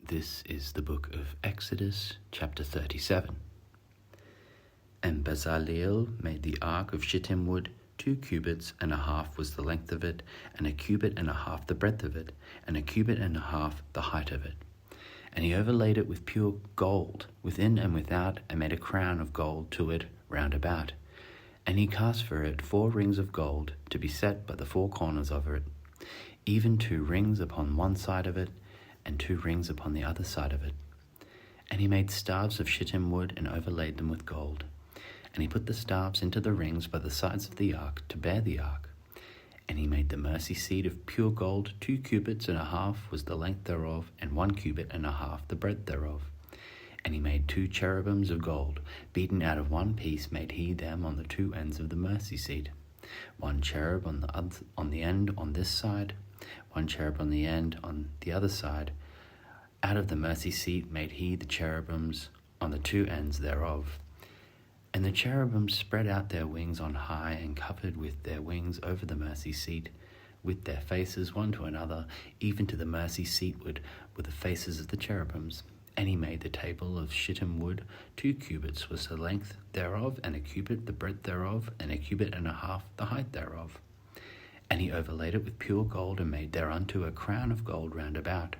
This is the book of Exodus, chapter 37. And Bezaleel made the ark of shittim wood. 2 cubits and a half was the length of it, and 1 cubit and a half the breadth of it, and 1 cubit and a half the height of it. And he overlaid it with pure gold, within and without, and made a crown of gold to it round about. And he cast for it 4 rings of gold, to be set by the 4 corners of it, even 2 rings upon one side of it, and 2 rings upon the other side of it. And he made staves of shittim wood, and overlaid them with gold. And he put the staves into the rings by the sides of the ark, to bear the ark. And he made the mercy seat of pure gold. 2 cubits and a half was the length thereof, and 1 cubit and a half the breadth thereof. And he made 2 cherubims of gold, beaten out of one piece made he them on the 2 ends of the mercy seat. 1 cherub on the end on this side, 1 cherub on the end on the other side. Out of the mercy seat made he the cherubims on the 2 ends thereof. And the cherubims spread out their wings on high, and covered with their wings over the mercy seat, with their faces one to another, even to the mercy seatward were the faces of the cherubims. And he made the table of shittim wood. 2 cubits was the length thereof, and 1 cubit the breadth thereof, and 1 cubit and a half the height thereof. And he overlaid it with pure gold, and made thereunto a crown of gold round about.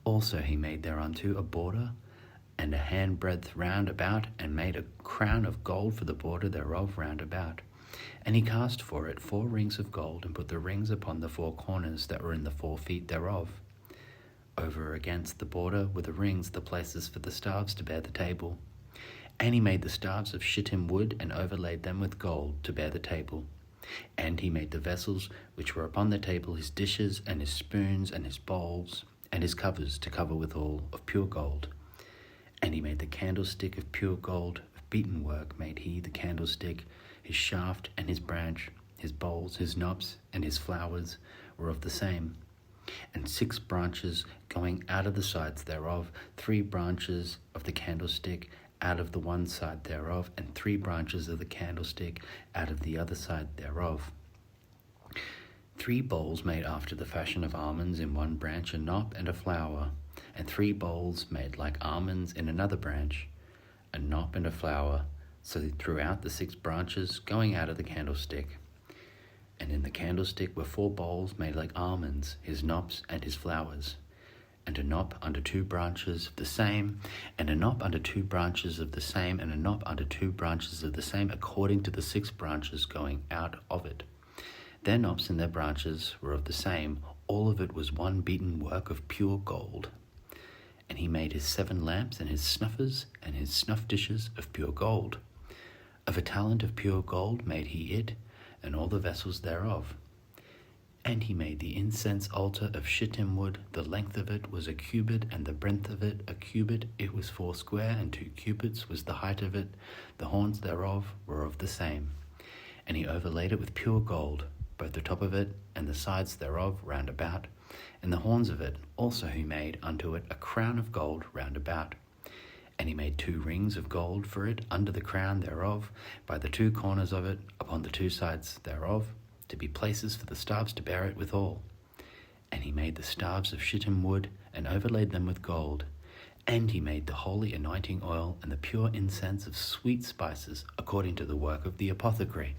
Also he made thereunto a border, and a handbreadth round about, and made a crown of gold for the border thereof round about. And he cast for it 4 rings of gold, and put the rings upon the 4 corners that were in the 4 feet thereof. Over against the border were the rings, the places for the staves to bear the table. And he made the staves of shittim wood, and overlaid them with gold to bear the table. And he made the vessels which were upon the table, his dishes, and his spoons, and his bowls, and his covers to cover withal, of pure gold. And he made the candlestick of pure gold, of beaten work made he the candlestick, his shaft and his branch, his bowls, his knobs, and his flowers were of the same. And 6 branches going out of the sides thereof, 3 branches of the candlestick out of the one side thereof, and 3 branches of the candlestick out of the other side thereof. 3 bowls made after the fashion of almonds in one branch, a knop and a flower, and 3 bowls made like almonds in another branch, a knop and a flower, so throughout the 6 branches going out of the candlestick. And in the candlestick were 4 bowls made like almonds, his knops and his flowers, and a knop under 2 branches of the same, and a knop under 2 branches of the same, and a knop under 2 branches of the same, according to the 6 branches going out of it. Their knops and their branches were of the same. All of it was one beaten work of pure gold. And he made his 7 lamps, and his snuffers, and his snuff dishes of pure gold. Of a talent of pure gold made he it, and all the vessels thereof. And he made the incense altar of shittim wood. The length of it was 1 cubit, and the breadth of it 1 cubit. It was 4 square, and 2 cubits was the height of it. The horns thereof were of the same. And he overlaid it with pure gold, both the top of it and the sides thereof round about. And the horns of it also he made unto it a crown of gold round about. And he made 2 rings of gold for it under the crown thereof, by the 2 corners of it, upon the 2 sides thereof, to be places for the staves to bear it withal. And he made the staves of shittim wood, and overlaid them with gold. And he made the holy anointing oil, and the pure incense of sweet spices, according to the work of the apothecary.